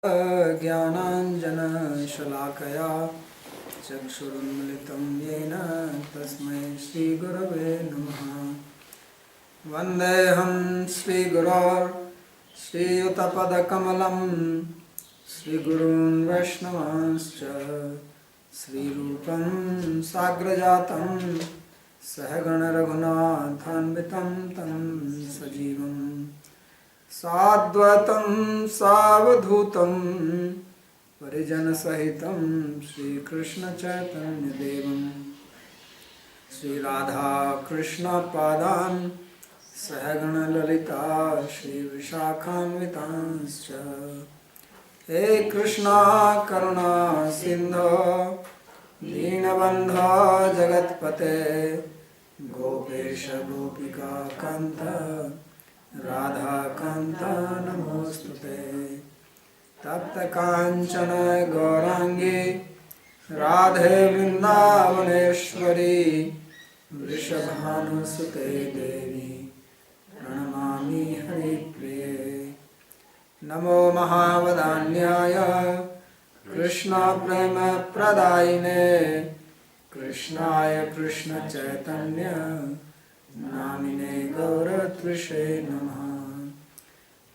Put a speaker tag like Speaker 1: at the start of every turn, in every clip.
Speaker 1: ज्ञानाञ्जनशलाकया चक्षुरुन्मिलितं येन तस्मै श्रीगुरवे नमः। वन्देऽहं श्रीयुतपदकमलं श्रीगुरून् वैष्णवांश्च श्रीरूपं साग्रजातं सहगणरघुनाथान्वितं तं सजीवम् साद्वैतं सावधूतं परिजनसहितं श्रीकृष्णचैतन्यदेवं श्रीराधाकृष्णपादान् सहगणललिता श्रीविशाखान्वितांश्च। हे कृष्णा करुणा सिन्धो दीनबन्धो जगत्पते गोपेश गोपिका कान्त राधा कांता नमोस्तुते। तप्त कांचन गौरांगी राधे वृंदावनेश्वरी वृषभानुसुते देवी प्रणमामि हरिप्रिये। नमो महावदान्याय कृष्ण प्रेम प्रदायिने कृष्णाय कृष्ण चैतन्य नामिने गौरत्विषे नमः।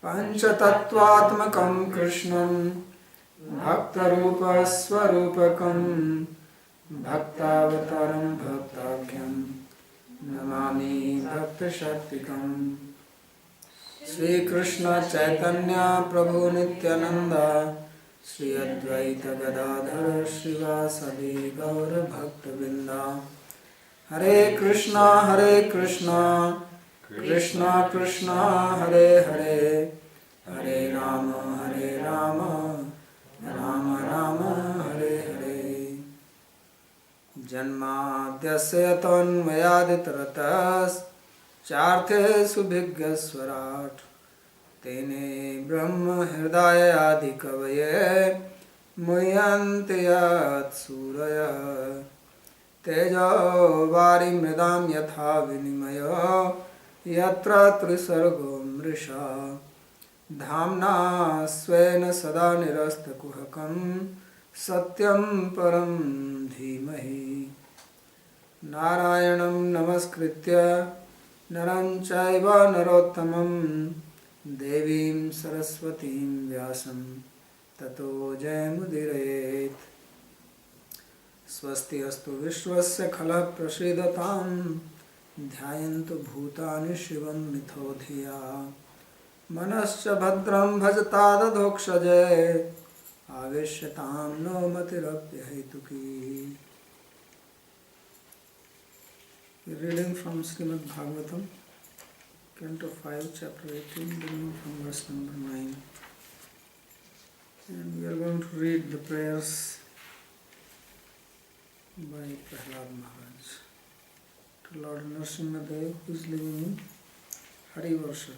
Speaker 1: पंचतत्वात्मकं कृष्णं भक्तरूपस्वरूपकं भक्तावतारं भक्ताख्यं नमामि भक्तशक्तिकम्। श्रीकृष्ण चैतन्य प्रभु नित्यानंद श्री अद्वैत गदाधर श्रीवासदि गौर भक्तवृंद। हरे कृष्णा कृष्णा कृष्णा हरे हरे हरे राम राम राम हरे हरे। जन्माद्यस्य तन्मयादितरतश्चार्थे विघ्नस्वराट् तेने ब्रह्म हृदय आदि कवये मुह्यन्ति यत्सूरयः। तेजो वारिमृदां यथा विनिमयो यत्र त्रिसर्गो मृषा धाम्ना स्वेन सदा निरस्तकुहकं सत्यं परं धीमहि। नारायणं नमस्कृत्य नरं चैव नरोत्तमं देवीं सरस्वतीं व्यासं ततो जयमुदीरयेत्। स्वस्ति अस्तु विश्वस्य खलः प्रसीदतां ध्यायन्तु भूतानि शिवं मिथो धिया मनश्च भद्रं भजतादधोक्षजे आवेश्यतां no मतिरप्यहेतुकी। Reading from Srimad Bhagavatam, Canto 5, Chapter 18, beginning from verse number 9. And we are going to read the prayers by Prahlad Maharaj to Lord Nrsimhadev, who is living in Harivarsha.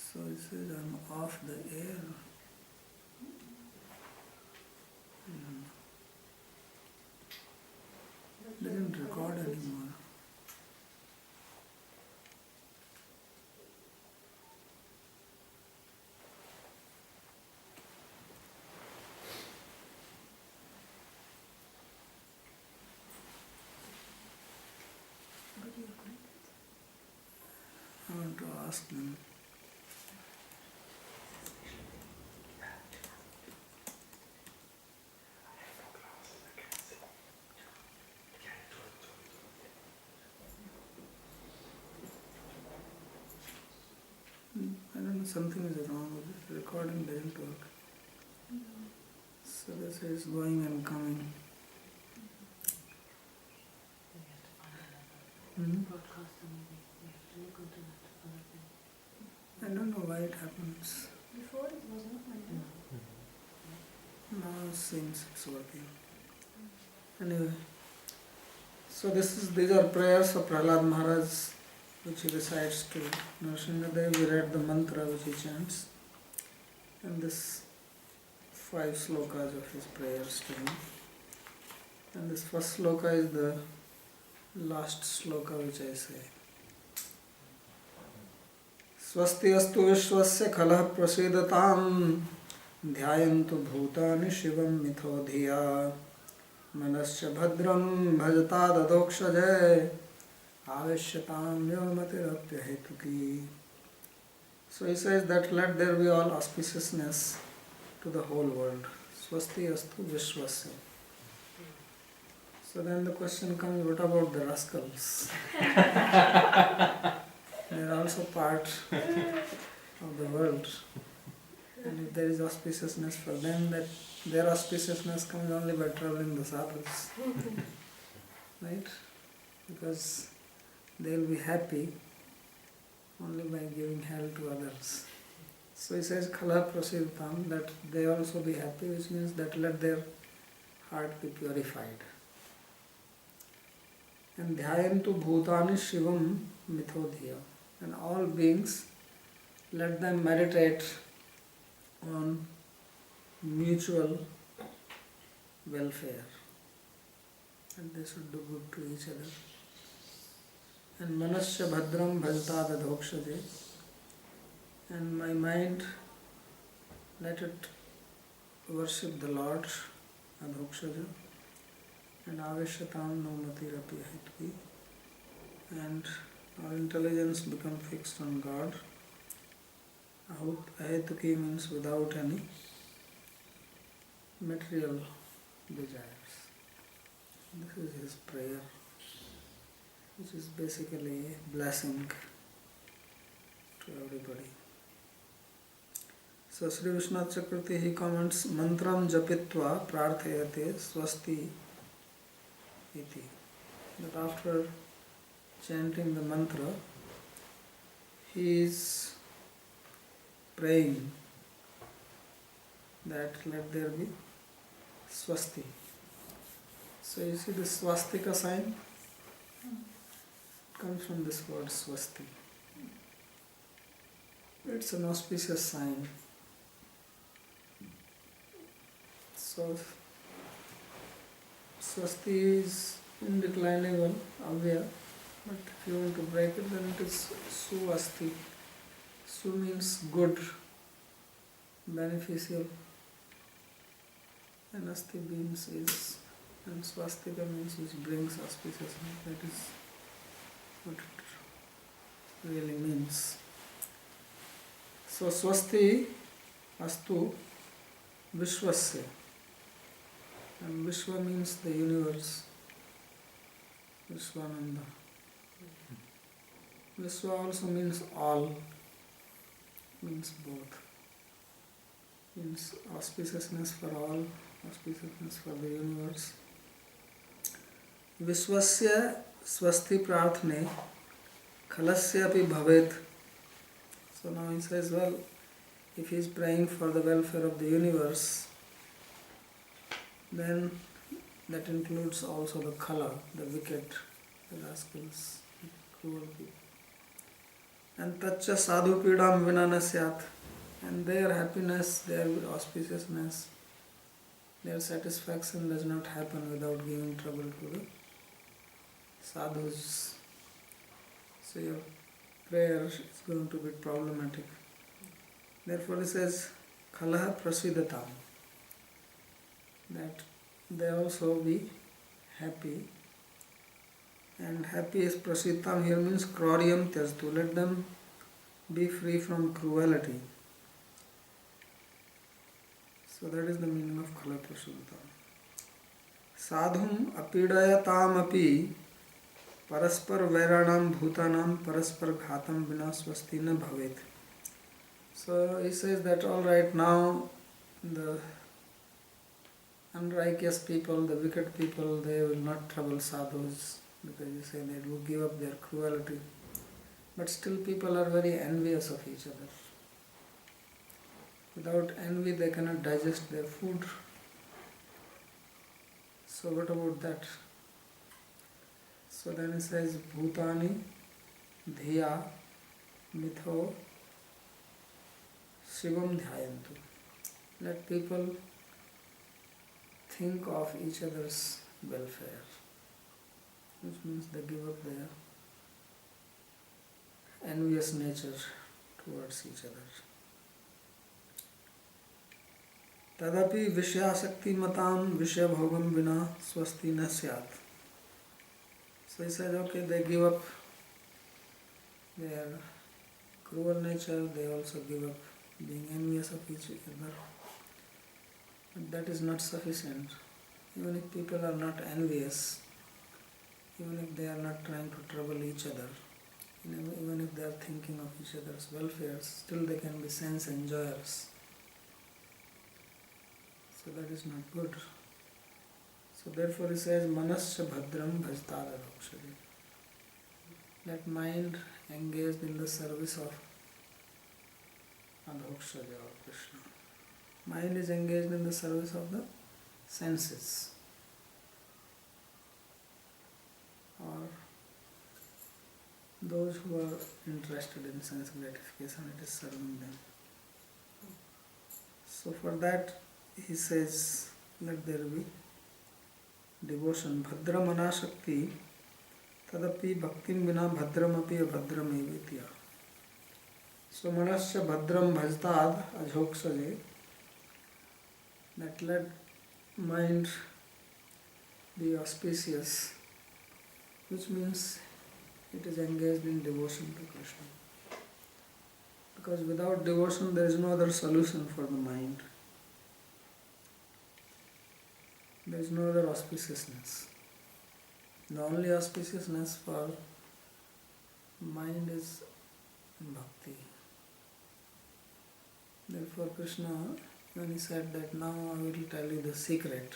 Speaker 1: So it says I'm off the air. Doesn't record anymore. I want to ask them. I don't know, something is wrong with it. The recording doesn't work. So this is going and coming. I don't know why it happens.
Speaker 2: Before it was not like that.
Speaker 1: Now it seems it's working. Anyway, so these are prayers of Prahlad Maharaj, which he recites to Nrsimhadev. We read the mantra which he chants, and this 5 slokas of his prayers to him. And this first sloka is the last sloka which I say. Swasti astu vishwasya khalah prasidatam dhyayantu bhutani shivam mitho dhiya manasya bhadram bhajata dadokshajay avishyatam yomatirapya hetuki. So he says that let there be all auspiciousness to the whole world. Swasti astu vishwasya. So then the question comes, what about the rascals? They are also part of the world. And if there is auspiciousness for them, that their auspiciousness comes only by traveling the sadhus. Right? Because they will be happy only by giving help to others. So he says, Khala Prasiddham, that they also be happy, which means that let their heart be purified. And dhyayantu bhutani shivam mithodhiya. And all beings, let them meditate on mutual welfare. And they should do good to each other. And manasya bhadram bhajata dadhokshaje. And my mind, let it worship the Lord, adhokshaja. And avishyatam no matirapi ahitvi. And our intelligence become fixed on God. Ahituki means without any material desires. This is his prayer, which is basically a blessing to everybody. So Sri Vishnath Chakravarti, he comments, Mantram japitva prarthayate swasti iti. That after chanting the mantra, he is praying that let there be swasti. So you see the swastika sign? It comes from this word swasti. It's an auspicious sign. So swasti is indeclinable, avya. But if you want to break it, then it is suasti. Su means good, beneficial. And asti means is, and swastika means which brings auspiciousness. That is what it really means. So swasti astu vishwasya. And Vishwa means the universe. Vishwananda. Vishwa also means all, means both. Means auspiciousness for all, auspiciousness for the universe. Vishwasya swasti prarthane khalasya api bhavet. So now he says, well, if he is praying for the welfare of the universe, then that includes also the khala, the wicked, the rascals, the cruel people. And tacha sadhu pidam vinana syat. And their happiness, their auspiciousness, their satisfaction does not happen without giving trouble to the sadhus. So your prayer is going to be problematic. Therefore he says, Kalaha prasidatam. That they also be happy. And happy is prasiddham here means krauryam tyastu. Let them be free from cruelty. So that is the meaning of khala prasiddham. Sadhum apidayatam api paraspar vairanam bhutanam paraspar ghatam vina swasti na bhavet. So he says that all right, now the unrighteous people, the wicked people, they will not trouble sadhus because you say they will give up their cruelty. But still people are very envious of each other. Without envy they cannot digest their food. So what about that? So then he says, Bhutani dhiya mitho shivam dhyayantu. Let people think of each other's welfare, which means they give up their envious nature towards each other. तदपि विषयासक्तिमतां विषयभोगं विना स्वस्ति न स्यात्. So he says, okay, they give up their cruel nature, they also give up being envious of each other. But that is not sufficient. Even if people are not envious, even if they are not trying to trouble each other, even if they are thinking of each other's welfare, still they can be sense enjoyers. So that is not good. So therefore he says, manasya bhadram bhajtada dhokshari. That mind engaged in the service of Adhokshaja or Krishna. Mind is engaged in the service of the senses, or those who are interested in sense gratification, it is serving them. So for that he says, let there be devotion. Bhadra manashakti tadapi bhaktim vina bhadramapi abhadram evitya. So manasya bhadram bhajtad ajhoksaje. That let mind be auspicious, which means it is engaged in devotion to Krishna. Because without devotion there is no other solution for the mind. There is no other auspiciousness. The only auspiciousness for mind is bhakti. Therefore Krishna, when he said that now I will tell you the secret,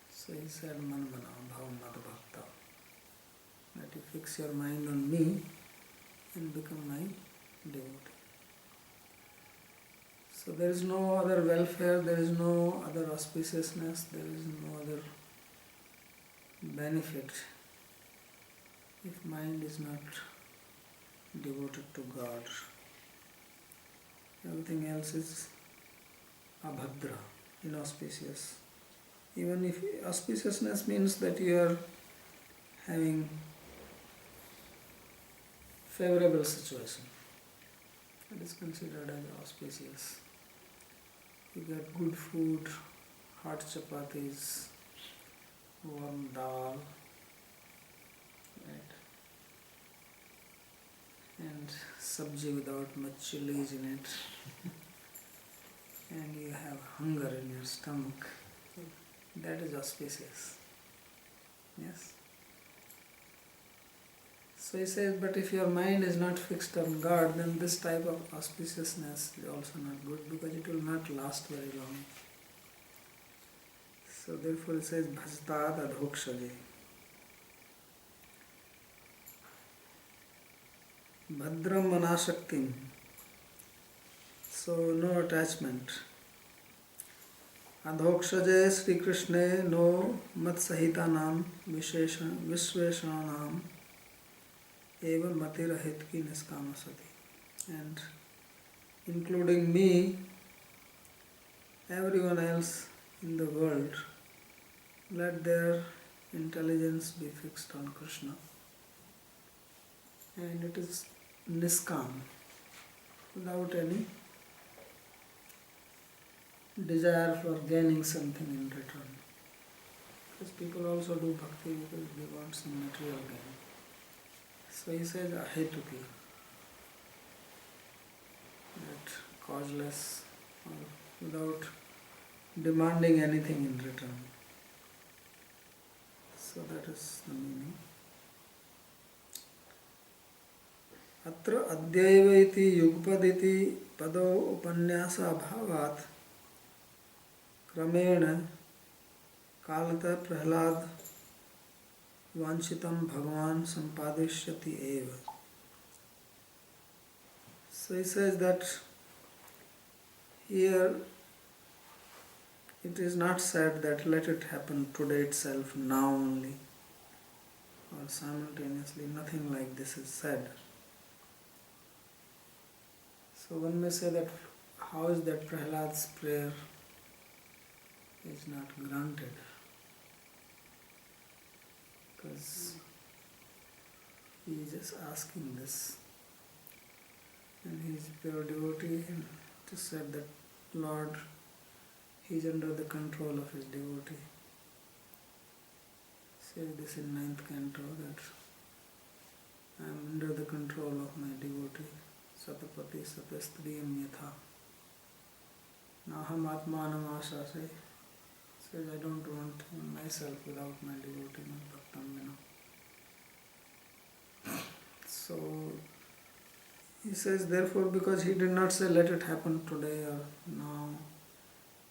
Speaker 1: so he said manmana bhavam mad bhakta, that you fix your mind on me and become my devotee. So there is no other welfare, there is no other auspiciousness, there is no other benefit if mind is not devoted to God. Everything else is abhadra, inauspicious. Even if auspiciousness means that you are having favorable situation, it is considered as auspicious. You get good food, hot chapatis, warm dal, right? And sabji without much chilies in it, and you have hunger in your stomach. That is auspicious. Yes? So he says, but if your mind is not fixed on God, then this type of auspiciousness is also not good, because it will not last very long. So therefore he says, bhajtad adhokshaje. Bhadram manashaktim. So no attachment. Adhokshaje Sri Krishna no matsahita nam vishveshanam eva matirahit ki niskamasati. And including me, everyone else in the world, let their intelligence be fixed on Krishna. And it is niskam, without any desire for gaining something in return. Because people also do bhakti because they want some material gain. So he says ahetuki, that causeless or without demanding anything in return. So that is the meaning. Atra adyaiva iti yugpaditi pado upanyasa bhavat क्रमेण कालतः प्रहलाद वांछितम भगवान संपादिष्यति एव. So he says that here it is not said that let it happen today itself, now only, or simultaneously. Nothing like this is said. So one may say that how is that Prahlad's prayer is not granted? because he is just asking this. And he is pure devotee and just said that Lord, he is under the control of his devotee. Say this in 9th canto that I am under the control of my devotee. Satapati sapastriyam yatha. Naham atmanam asase. Says I don't want myself without my devotee, not bhaktam vina. So he says therefore because he did not say let it happen today or now,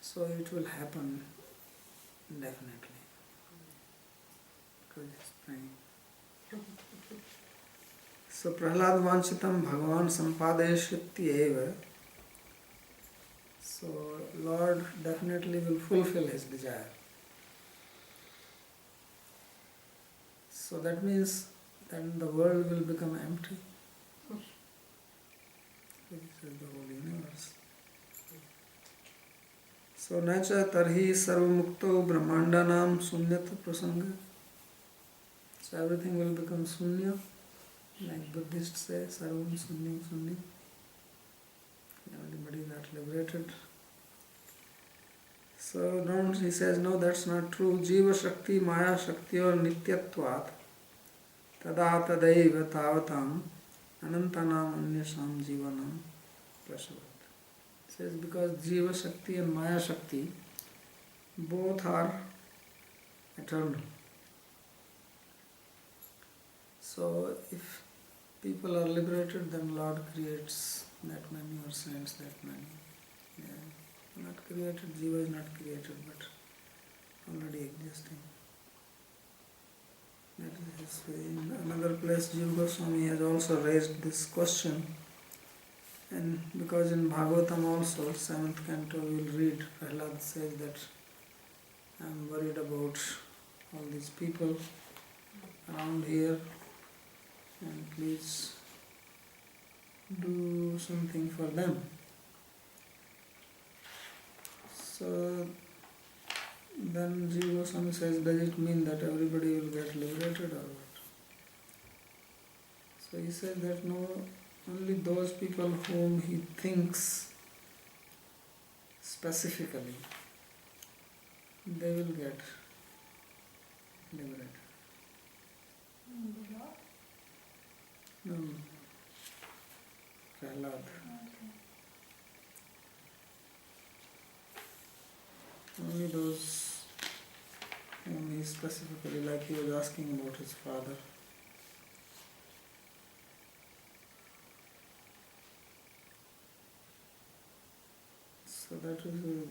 Speaker 1: so it will happen definitely. Because he's praying. So Prahlad Vanchitam Bhagavan Sampadayashyati. So Lord definitely will fulfill his desire. So that means then the world will become empty. This is the whole universe. So nacha tarhi sarvamukto brahmandanam sunyata prasanga. So everything will become sunya. Like Buddhists say, sarvam sunyam sunyam. Everybody got liberated. So don't, he says, no, that's not true. Jiva Shakti, Maya Shakti or Nityatvat Tada Tadaiva Tavatam Anantanam Anyasam Jivanam Prashavat. Says because Jiva Shakti and Maya Shakti both are eternal. So if people are liberated, then Lord creates that many or sends that many. Yeah. Not created, Jiva is not created, but already existing. That is in another place Jiva Goswami has also raised this question. And because in Bhagavatam also, 7th canto, we will read, Prahlad says that I am worried about all these people around here, and please do something for them. So then Jiva Goswami says, does it mean that everybody will get liberated or what? So he said that no, only those people whom he thinks specifically, they will get liberated. No, Prahlad. Only those whom he specifically, like he was asking about his father. So that is,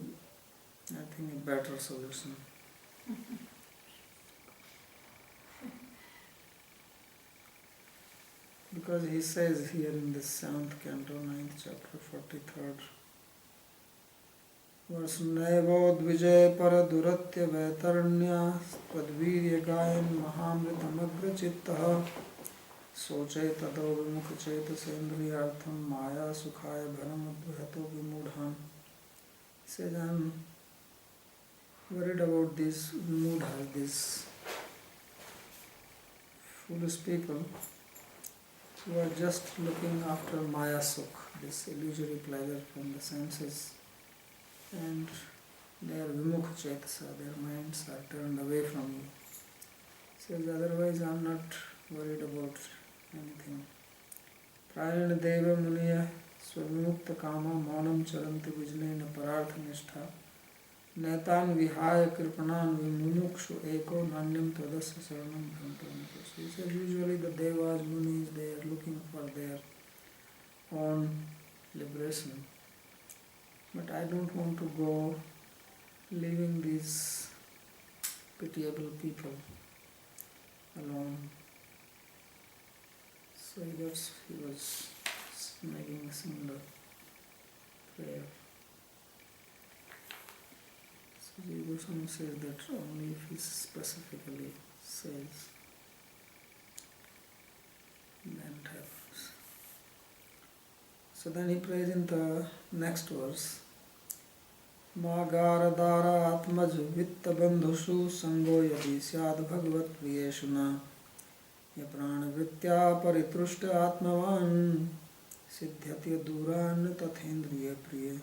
Speaker 1: I think, a better solution. Because he says here in this 7th canto, 9th chapter, 43rd verse, Naivod Vijay Paraduratya Vaitarnya Tadvirya Gayan Mahamritam Agrachittaha Soche Tado Vimukha Cheta Sendriyartham Maya Sukhaya Bharam Advahato Vimudhan. He says, I am worried about these Vimudhas, these foolish people who are just looking after Maya Sukh, this illusory pleasure from the senses, and they are Vimukha Chetasa, their minds are turned away from you. Says otherwise I am not worried about anything. Prayana Deva Muniya Swamukta Kama Maunam Charanti Vijnena Parartha Nishtha Netan Vihaya Kripanan Vimumukshu Eko Nanyam Tadasya Saranam Bhantam. He says usually the Devas, Munis, they are looking for their own liberation. But I don't want to go leaving these pitiable people alone. So he was making a similar prayer. So Jiva Goswami says that only if he specifically says, then it happens. So then he prays in the next verse, मागारदारात्मज वित्तबन्धुषु संगो यदि स्याद् भगवत्प्रियेषु न य प्राणवृत्त्या परितुष्ट आत्मवान् सिद्ध्यति दूरान् तथेन्द्रिय प्रिय.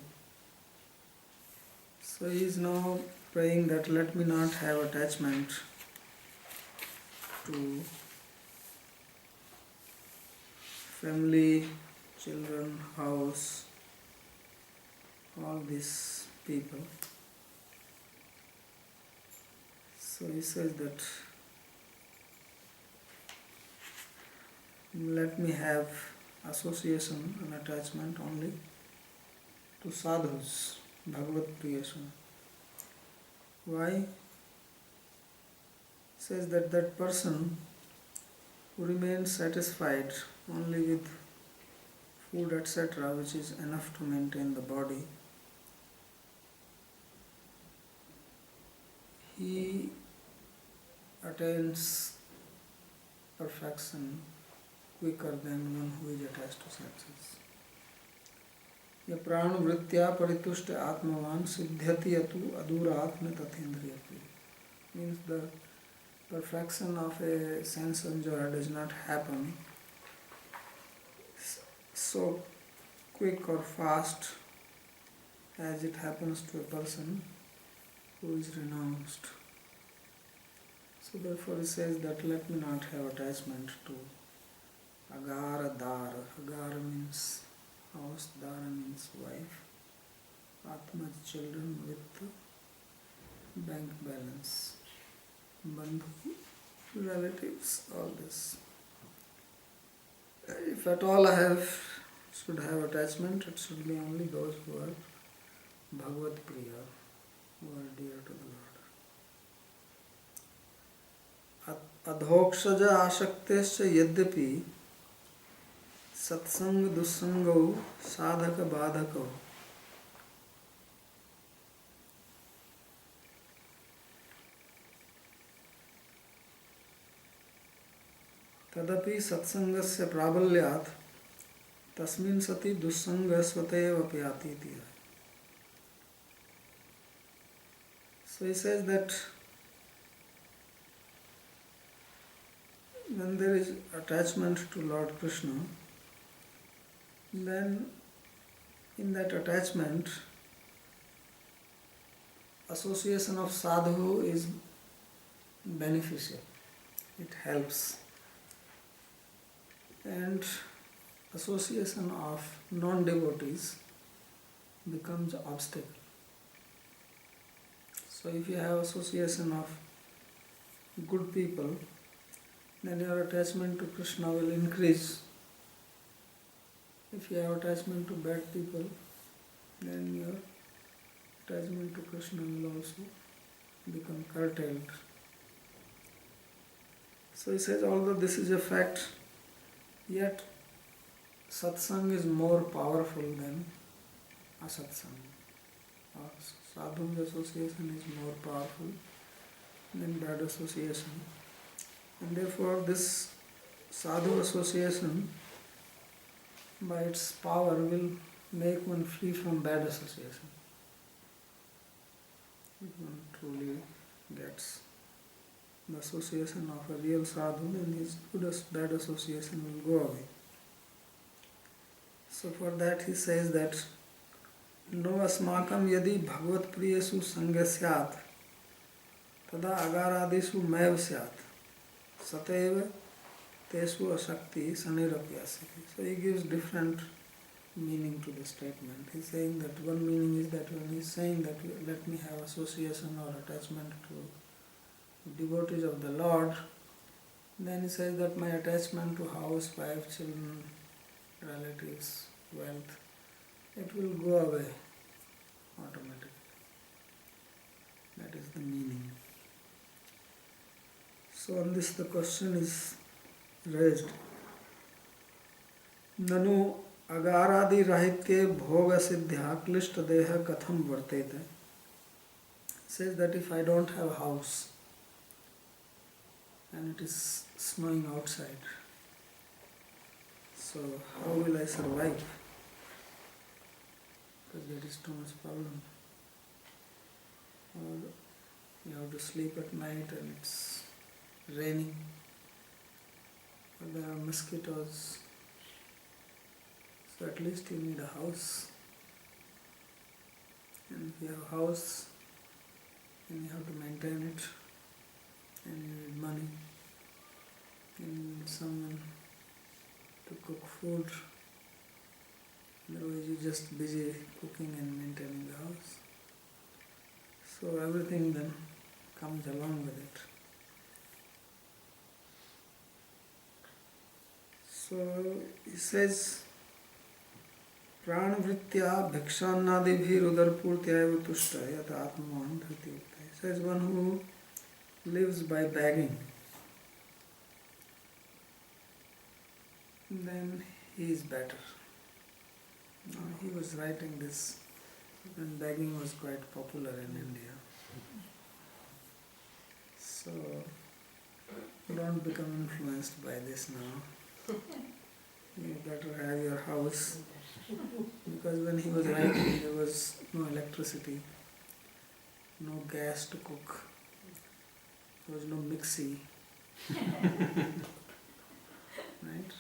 Speaker 1: So he is now praying that let me not have attachment to family, children, house, all these people. So he says that let me have association and attachment only to sadhus, Bhagavat Priyasana. Why? He says that that person who remains satisfied only with food, etc., which is enough to maintain the body, he attains perfection quicker than one who is attached to senses. ये प्राण वृत्त्या परितुष्ट आत्मवान सिद्ध्यति अतु अदूरात्म तथेन्द्रिय प्रिय. Means the perfection of a sense enjoyer does not happen so quick or fast as it happens to a person who is renounced. So therefore he says that let me not have attachment to agara dara. Agara means house, dara means wife, atma children with bank balance, bandhu, relatives, all this. If at all I should have attachment, it should be only those who are Bhagavad Priya, who are dear to the Lord. Adhokshaja ashaktescha yadyapi सत्संग दुस्संगो साधक बाधको तदपि सत्संगस्य प्राबल्यात् तस्मिन् सति दुस्संग स्वतएव अपयाति इति. So he says that when there is attachment to Lord Krishna, then in that attachment association of sadhu is beneficial, it helps, and association of non-devotees becomes obstacle. So if you have association of good people, then your attachment to Krishna will increase. If you have attachment to bad people, then your attachment to Krishna will also become curtailed. So he says, although this is a fact, yet satsang is more powerful than asatsang. Or sadhu association is more powerful than bad association. And therefore this sadhu association by its power will make one free from bad association. If one truly gets the association of a real sadhu, then his bad association will go away. So for that he says that no asmakam yadi bhagavat priyesu sangha syat tada agaradishu maiv syat sateva tesu asakti sanirapyasati. So he gives different meaning to the statement. He's saying that one meaning is that when he's saying that let me have association or attachment to devotees of the Lord, then he says that my attachment to house, wife, children, relatives, wealth, it will go away automatically. That is the meaning. So on this the question is raised. Nanu agaradi rahitye bhoga siddhya klishta deha katham vartete. Says that if I don't have a house and it is snowing outside, so how will I survive? Because there is too much problem. or you have to sleep at night and it's raining, or there are mosquitoes, so at least you need a house. And if you have a house, then you have to maintain it, and you need money, and you need someone to cook food. Otherwise you're just busy cooking and maintaining the house. So everything then comes along with it. So he says, Pranavritya bhikshannadibhir udarpurtyaiva tushta yat atmavan dhriti ukta. He says one who lives by begging, then he is better. Now, he was writing this when begging was quite popular in India. So don't become influenced by this now. You better have your house, because when he was writing there was no electricity, no gas to cook, there was no mixie, right?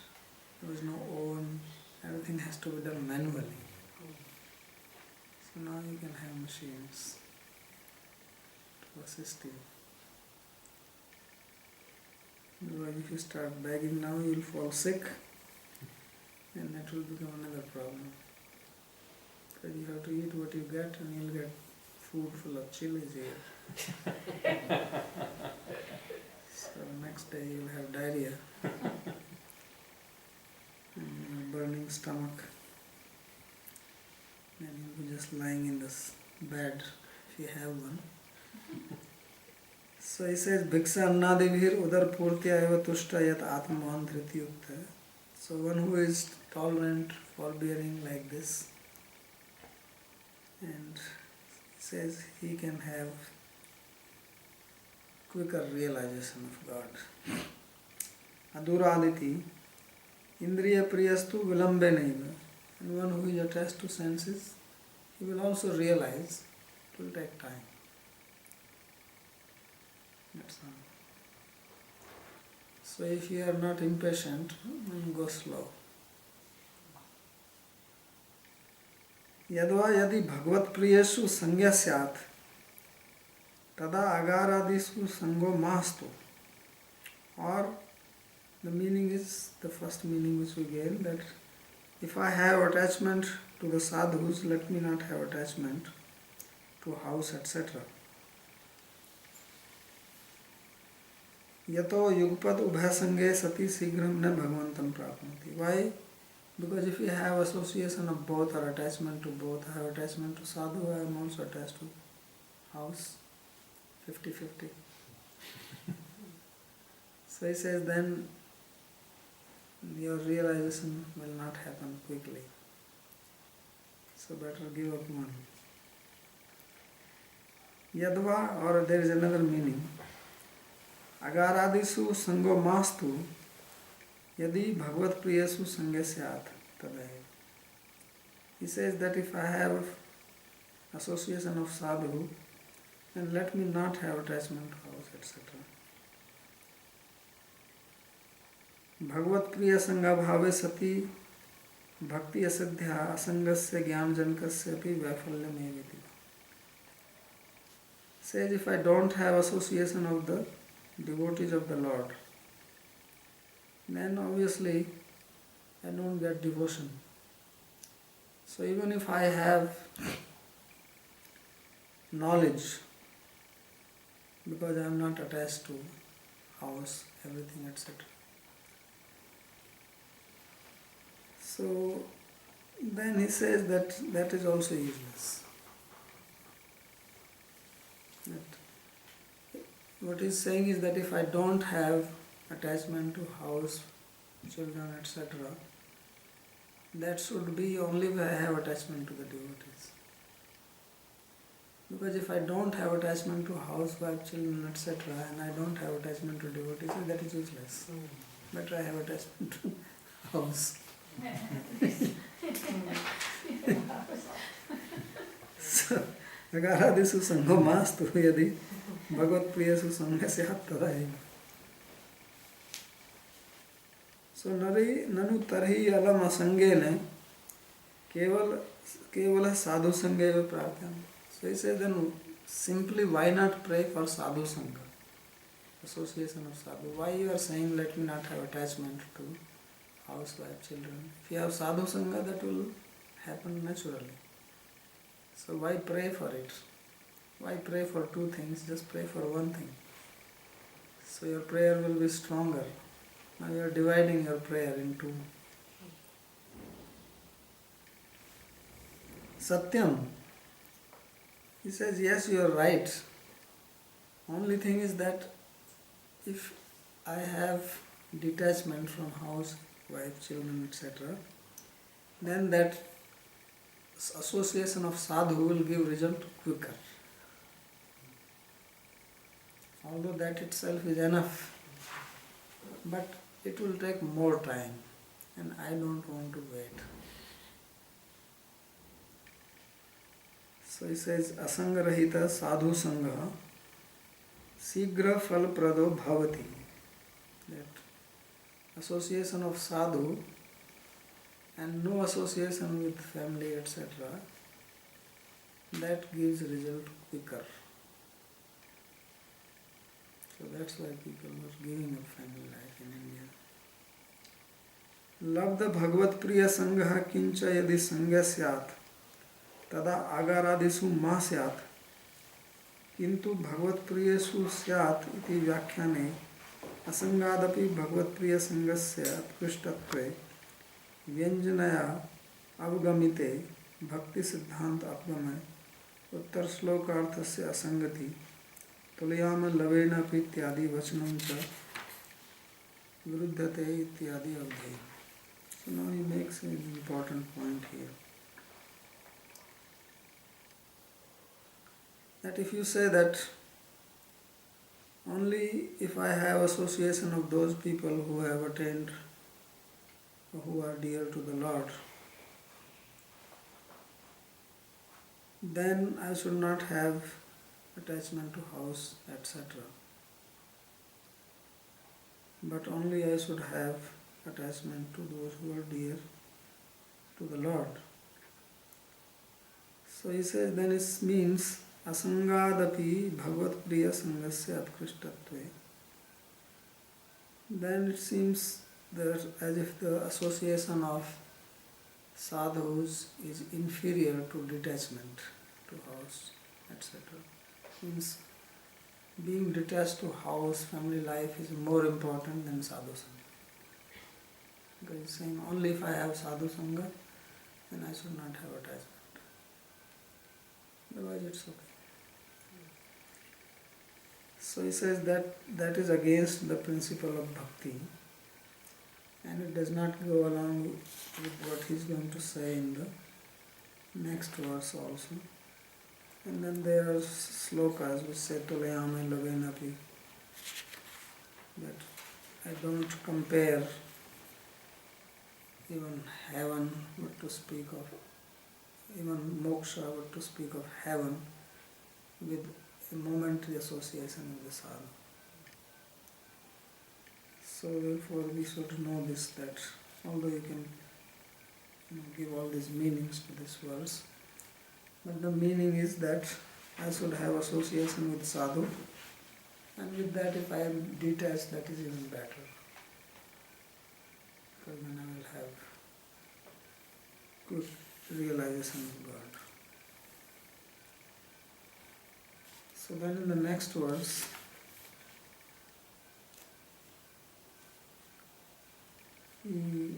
Speaker 1: There was no oven, everything has to be done manually. So now you can have machines to assist you. Otherwise, if you start begging now, you will fall sick, and that will become another problem. Because you have to eat what you get, and you'll get food full of chilies here. So next day you'll have diarrhea, and burning stomach, and you'll be just lying in this bed if you have one. So he says, Bhiksha annadibhir udar purtya eva tushta yat atmavan dhriti ukta. So one who is tolerant, forbearing like this, and he says he can have quicker realization of God. Aduraditi, indriya priyastu vilambe naiva. And one who is attached to senses, he will also realize it will take time. That's all. So if you are not impatient, then go slow. Yadva yadi bhagavad priyeshu sangya syat tada agaradisu sango mastu. Or the meaning is, the first meaning which we gave, that if I have attachment to the sadhus, let me not have attachment to house, etc. Yato yugpad ubhasange sati sigram na bhagavantam prapnati. Why? Because if you have association of both or attachment to both, I have attachment to sadhu, I am also attached to house, 50-50. So he says then your realization will not happen quickly. So better give up one. Yadva, or there is another meaning. Agaradisu sango mastu yadi bhagavad priyasu sangya syat tadaiva. He says that if I have association of sadhu, then let me not have attachment to house, etc. Bhagavad priya sangha bhave sati bhakti asadhya asangasya jnana janakasya api vaifalya meviti. Says if I don't have association of the devotees of the Lord, then obviously I don't get devotion. So even if I have knowledge, because I am not attached to house, everything, etc. So then he says that that is also useless. That what he's saying is that if I don't have attachment to house, children, etc., that should be only when I have attachment to the devotees. Because if I don't have attachment to house, wife, children, etc., and I don't have attachment to devotees, that is useless. Better I have attachment to house. Agaradhisu sangho mastu yadi bhagavad priyasu sanghasya tada eva. So nanu tarhi alam asangene kevala sadhu sangha prarthana. So he says, then simply why not pray for sadhu sangha, association of sadhu? Why you are saying let me not have attachment to housewife, children? If you have sadhu sangha, that will happen naturally. So why pray for it? Why pray for two things? Just pray for one thing. So your prayer will be stronger. Now you are dividing your prayer into Satyam. He says, yes, you are right. Only thing is that if I have detachment from house, wife, children, etc., then that association of sadhu will give result quicker. Although that itself is enough, but it will take more time, and I don't want to wait. So he says, asangarahita sadhu sangha sigra phal prado bhavati. That association of sadhu and no association with family, etc., that gives result quicker. So that's why people were giving up family life in India. Labda bhagavat priya sangha kincha yadi sangha syat tada agaradhisu ma syat किंतु भगवत प्रियसु स्यात् इति व्याख्याने असंगादपि भगवत प्रिय संगस्य उत्कृष्टत्वे व्यंजनया अवगमिते भक्ति सिद्धांत अपगमे उत्तर श्लोकार्थस्य असंगति तुलयाम लवेनापि इत्यादि वचनं च विरुद्धते इत्यादि अवधि. So now he makes an important point here. That if you say that only if I have association of those people who have attained, who are dear to the Lord, then I should not have attachment to house, etc. But only I should have attachment to those who are dear to the Lord. So he says, then it means asangadapi bhagavad priya sangasya utkristatve. Then it seems that as if the association of sadhus is inferior to detachment to house, etc. Means being detached to house, family life is more important than sadhu sangha. Because he's saying only if I have sadhu sangha, then I should not have attachment. Otherwise it's okay. So he says that is against the principle of bhakti, and it does not go along with what he's going to say in the next verse also. And then there are slokas which say Tulayame Lavenapi, that I don't compare even heaven, what to speak of, even moksha, what to speak of heaven, with a momentary association with the sadhu. So therefore we should know this, that although you can give all these meanings to this verse, but the meaning is that I should have association with sadhu, and with that if I am detached, that is even better, because then I will have good realization of God. So then in the next verse, he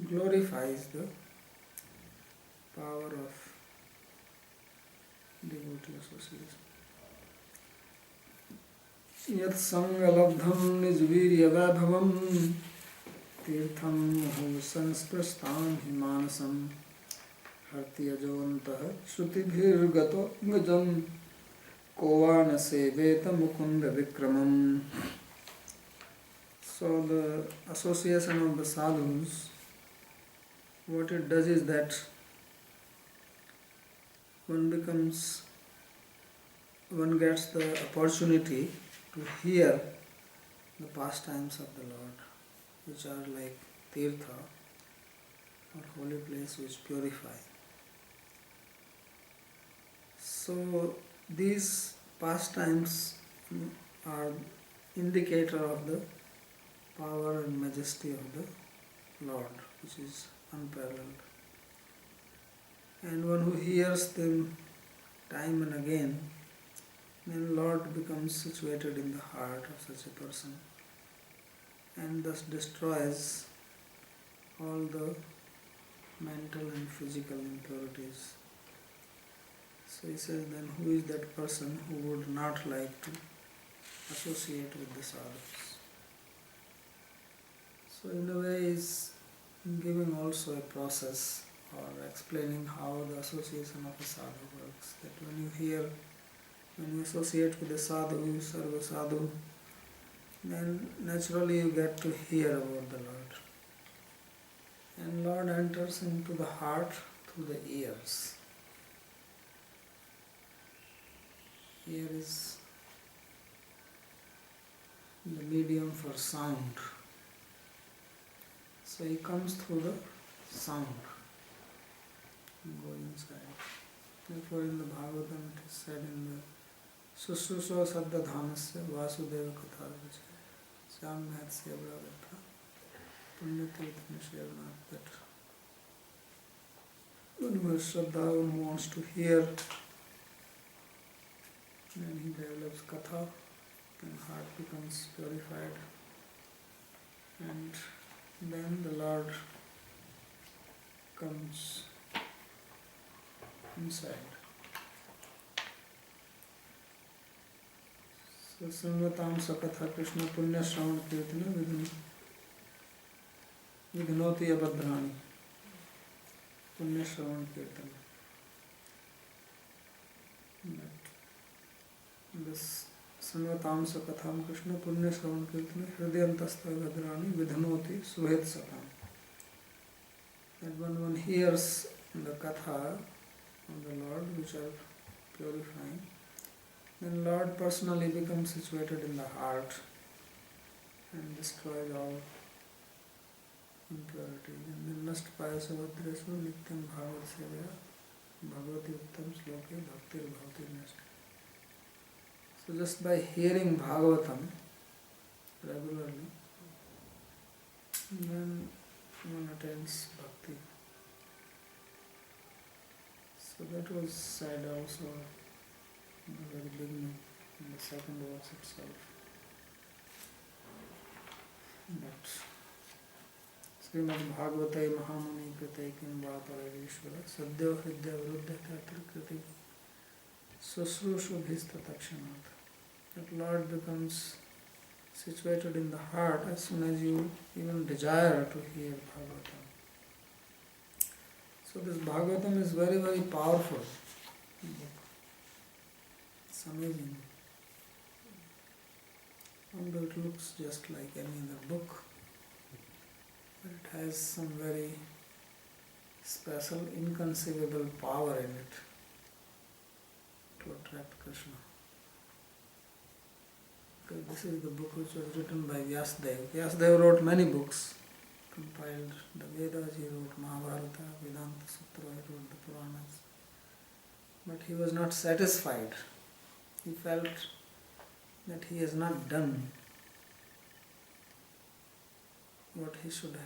Speaker 1: glorifies the power of devotee association. Yat sangalabdham nijvirya vaibhavam tirtham muhu sansprastham himanasam hartyajavantah shrutibhirgato gajam kovana seveta mukunda vikramam. So the association of the sadhus, what it does is that one gets the opportunity to hear the pastimes of the Lord, which are like tirtha or holy place which purify. So these pastimes are indicator of the power and majesty of the Lord, which is unparalleled. And one who hears them time and again, then Lord becomes situated in the heart of such a person and thus destroys all the mental and physical impurities. So he says, then who is that person who would not like to associate with the sadhus? So in a way he is giving also a process or explaining how the association of a sadhu works. That when you associate with a sadhu, you serve a sadhu, then naturally you get to hear about the Lord. And Lord enters into the heart through the ears. Ear is the medium for sound. So he comes through the sound. Go inside. Therefore in the Bhagavatam it is said in the Susruso Saddha Dhanasya Vasudeva Katha Vijaya Syam Mahatsya Brahata Punyatirtha Nishayanath, that one who has Shraddha, one who wants to hear, then he develops Katha, and heart becomes purified, and then the Lord comes inside. So Samvatam Sakatha Krishna Punya Shravan Kirtana Vidhanoti Abhadrani Punya Shravan Kirtana. This Samvatam Sakatham Krishna Punya Shravan Kirtana Hridayantastha Abhadrani Vidhanoti Suhet Satam. That when one hears the Katha of the Lord, which are purifying, then Lord personally becomes situated in the heart and destroys all impurity. And then Nast Payasa Vadresu Nityam Bhavat Sevaya Bhagavati Uttam Sloke Bhaktir Bhavati Nast. So just by hearing Bhagavatam regularly, then one attains bhakti. So that was said also in the very beginning, in the second verse itself. But Srimad Bhagavatai Mahamuni Kritaikin Vaparayeshwara Sadhya Hridya Vruddhata Kritik Susrushu Bhista Takshanat. That Lord becomes situated in the heart as soon as you even desire to hear Bhagavatam. So this Bhagavatam is very, very powerful. It's amazing. Although it looks just like any other book, but it has some very special, inconceivable power in it to attract Krishna. Because this is the book which was written by Vyasadeva. Vyasadeva wrote many books, compiled the Vedas, he wrote Mahabharata, Vedanta Sutra, he wrote the Puranas. But he was not satisfied. He felt that he has not done what he should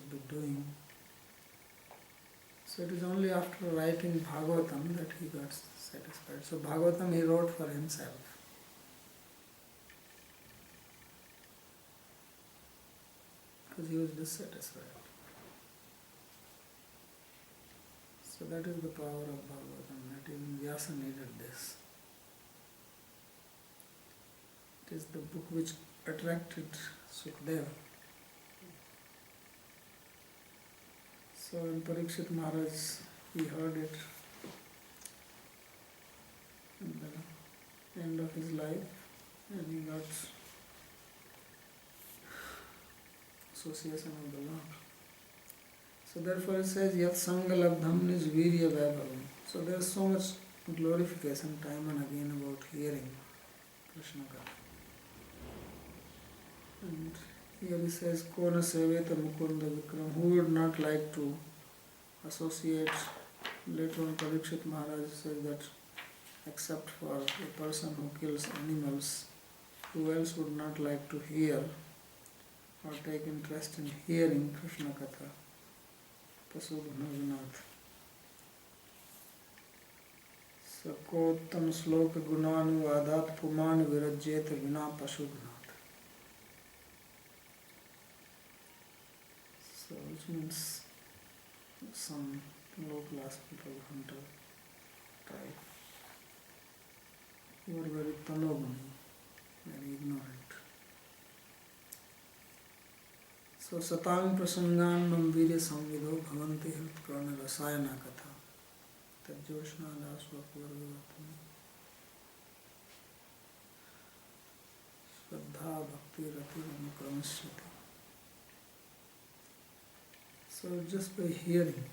Speaker 1: be doing. So it is only after writing Bhagavatam that he got satisfied. So Bhagavatam he wrote for himself. Because he was dissatisfied. So that is the power of Bhagavatam, that even Vyasa needed this. It is the book which attracted Sukadeva. So when Parikshit Maharaj, he heard it at the end of his life, and he got association of the Lord. So therefore it says, Yat Sanga Labdham Nij Virya Vaibhavam. So there is so much glorification time and again about hearing Krishna Katha. And here he says, Kona Seveta Mukunda Vikram, who would not like to associate. Later on Parikshit Maharaj says that except for a person who kills animals, who else would not like to hear or take interest in hearing Krishna Katha? Pasubhna Vinath. Sakottam Sloka Gunanuvadat Puman Virajyeta Vina Pasubhnath. So which means some low class people, hunter tribe, who are very tanoguni, very ignorant. So Satang Prasangan Mamvirya Samvido Bhavanti Hiltkarna Rasayana Katha Tajjoshna Dasva Purvavatani Shraddha Bhakti Rati Ramakramashati. So just by hearing,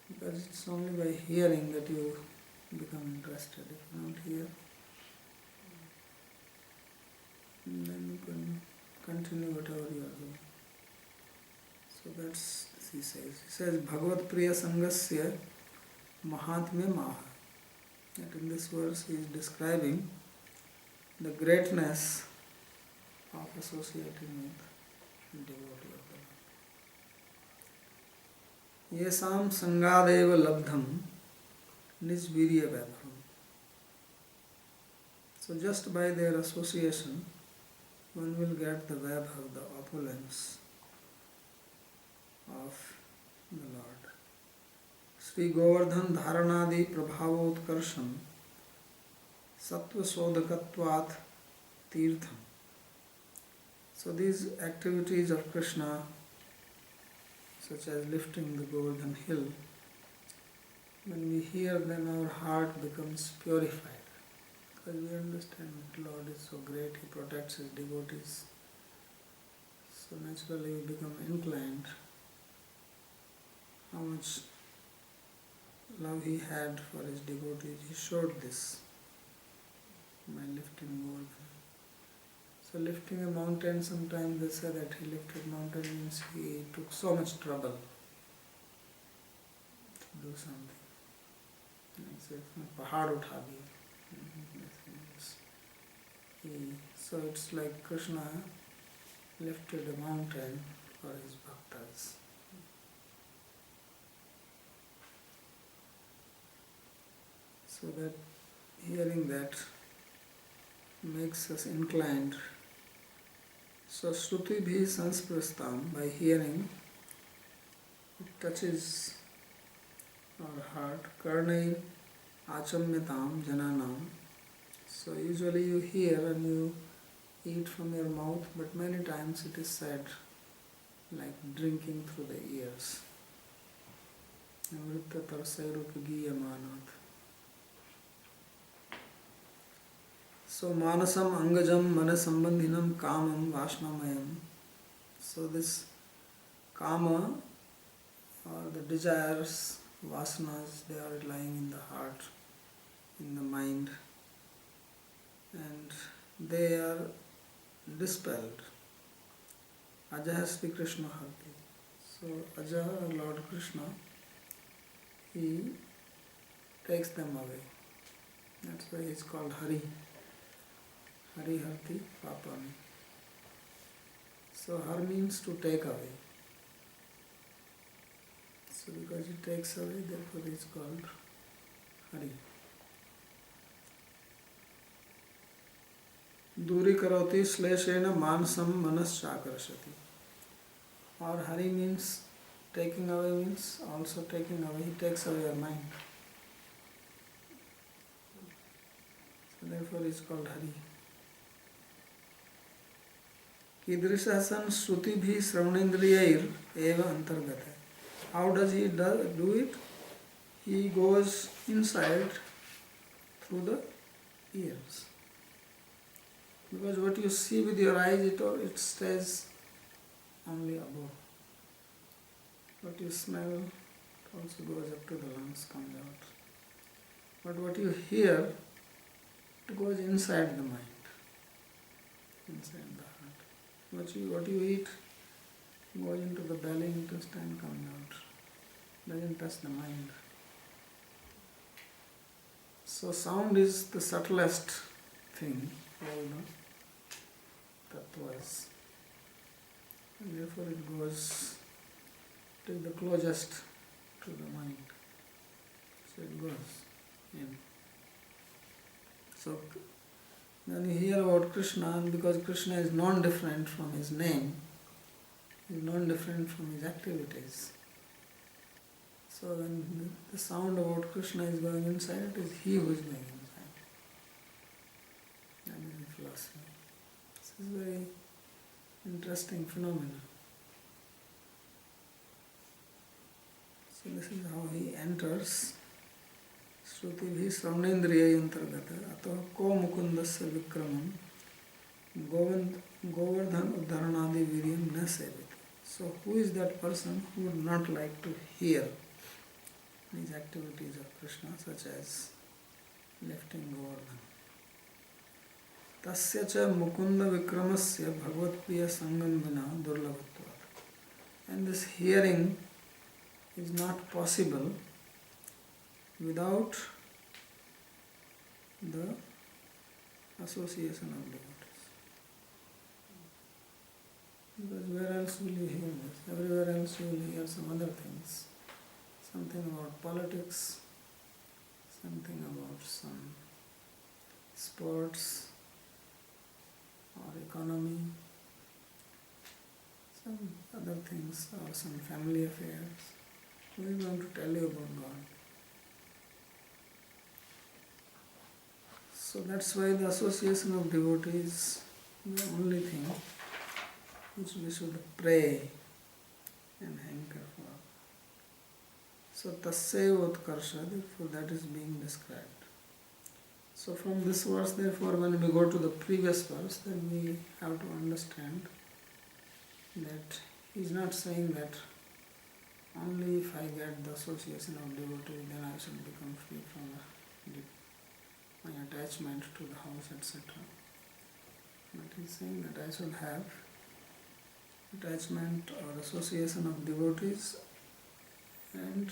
Speaker 1: because it's only by hearing that you become interested. If you don't hear, then you can continue whatever you are doing. So that's, he says. He says, Bhagavat Priya Sangasya Mahatmya Maha. That in this verse he is describing the greatness of associating with devotee of the Lord. Yesam Sangadeva Labdham Nijvirya Vaibhavam. So just by their association, one will get the Vaibhav, the opulence of the Lord. Sri Govardhan Dharanadi Prabhavotkarsham Sattva Sodakatvat Tirtham. So these activities of Krishna, such as lifting the Govardhan hill, when we hear them, our heart becomes purified. Because we understand that Lord is so great, He protects His devotees. So naturally we become inclined how much love He had for His devotees. He showed this by lifting Govardhan. So lifting a mountain, sometimes they say that He lifted mountain means He took so much trouble to do something. He said, Pahad utha diya. So it's like Krishna lifted a mountain for His bhaktas. So that hearing that makes us inclined. So Shruti bhi sansprastam, by hearing, it touches our heart. Karnai achamyatam jananam. So usually you hear and you eat from your mouth, but many times it is said like drinking through the ears. Navritta tarsairupagiyamanat. So manasam angajam manasambandhinam kamam vashnamayam. So this kama, or the desires, vasanas, they are lying in the heart, in the mind, and they are dispelled. Ajaha Sri Krishna Harti. So Ajaha, Lord Krishna, He takes them away. That's why He is called Hari. Hari Harti Papami. So Har means to take away. So because He takes away, therefore He is called Hari. Duri karoti sleshena manasam manaschakarashati. Or Hari means taking away, means also taking away. He takes away your mind. So therefore He is called Hari. Kidrishasan Shruti bhi Sravanendriyair eva antargata. How does He do it? He goes inside through the ears. Because what you see with your eyes, it stays only above. What you smell also goes up to the lungs, comes out. But what you hear, it goes inside the mind, inside the heart. What you eat goes into the belly, intestine, comes out. Doesn't touch the mind. So sound is the subtlest thing, all the tattvas. And therefore it goes to the closest to the mind. So it goes in. So when you hear about Krishna, and because Krishna is non-different from his name, is non-different from his activities. So when the sound about Krishna is going inside, it is he who is going inside. That is the philosophy. This is a very interesting phenomenon. So this is how he enters. Shrutibhi Sravnendriya Yantargata Ataha Ko Mukundasya Vikramam Govardhan Uddharanadi Viryam Na Sevita. So who is that person who would not like to hear these activities of Krishna, such as lifting Govardhan? Tasya cha Mukunda Vikramasya Bhagavad Priya Sangam Vina Durlabhatvat. And this hearing is not possible without the association of devotees. Because where else will you hear this? Everywhere else you will hear some other things. Something about politics, something about some sports or economy, some other things or some family affairs. Who is going to tell you about God? So that's why the association of devotees is the only thing which we should pray and hanker for. So tasya utkarsha, therefore that is being described. So from this verse, therefore, when we go to the previous verse, then we have to understand that he is not saying that only if I get the association of devotee, then I should become free from my attachment to the house, etc. But he is saying that I should have attachment or association of devotees, and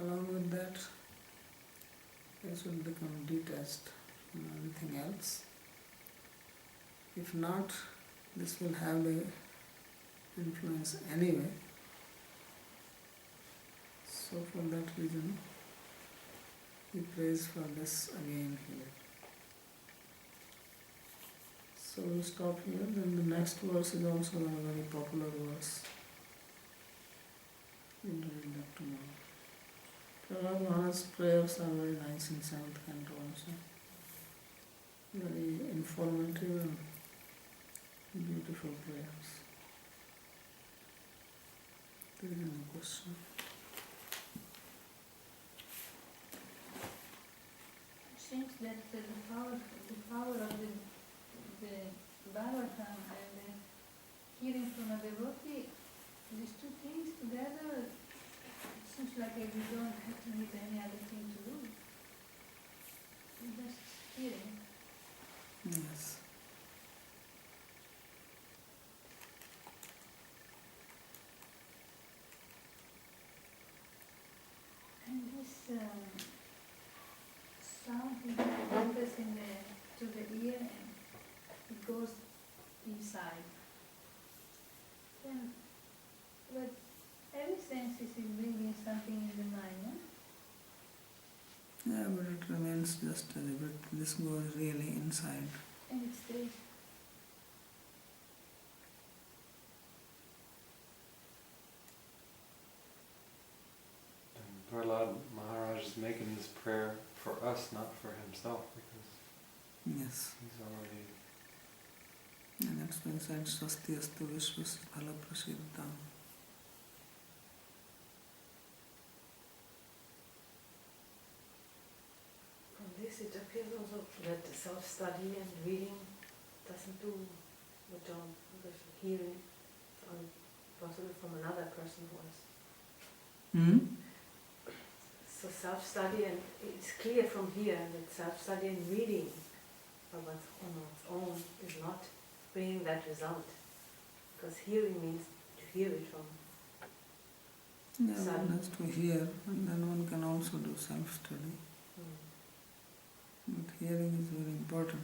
Speaker 1: along with that I should become detached from everything else. If not, this will have a influence anyway. So for that reason, he prays for this again here. So we'll stop here. Then the next verse is also a very popular verse. We'll read that tomorrow. Prahlad Maharaj's prayers are very nice in 7th Canto also. Very informative and beautiful prayers. There is any question?
Speaker 2: It seems that the power of the Bhagavatam and the hearing from a devotee, these two things together, it seems like we don't have to need any other thing to do. Just hearing.
Speaker 1: Yes.
Speaker 2: And this sound enters to the ear and it goes inside. Then, but every sense is bringing something in the mind, no?
Speaker 1: Yeah, but it remains just a bit. This goes really inside.
Speaker 2: And it stays.
Speaker 3: Prahlad Maharaj is making this prayer for us, not for himself, because
Speaker 1: Yes.
Speaker 3: he's already...
Speaker 1: And that's why he said, Swasti astu vishwas phala prasiddham.
Speaker 4: From this it appears also that self-study and reading doesn't do the job, because hearing from, possibly from another person who has
Speaker 1: Hmm?
Speaker 4: So self-study, and it's clear from here that self-study and reading on one's own is not bringing that result. Because hearing means to hear it from.
Speaker 1: Yeah, one has to hear, and then one can also do self-study. But hearing is very important.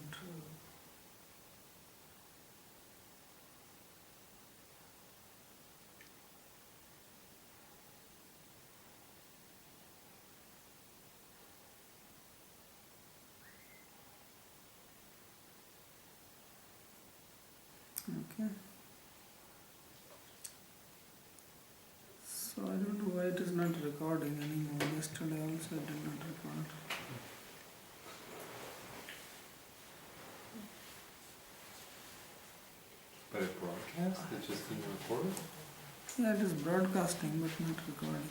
Speaker 1: Okay. So I don't know why it is not recording anymore. Yesterday also I did not record.
Speaker 3: But it broadcast, it just didn't record it?
Speaker 1: Yeah, it is broadcasting but not recording.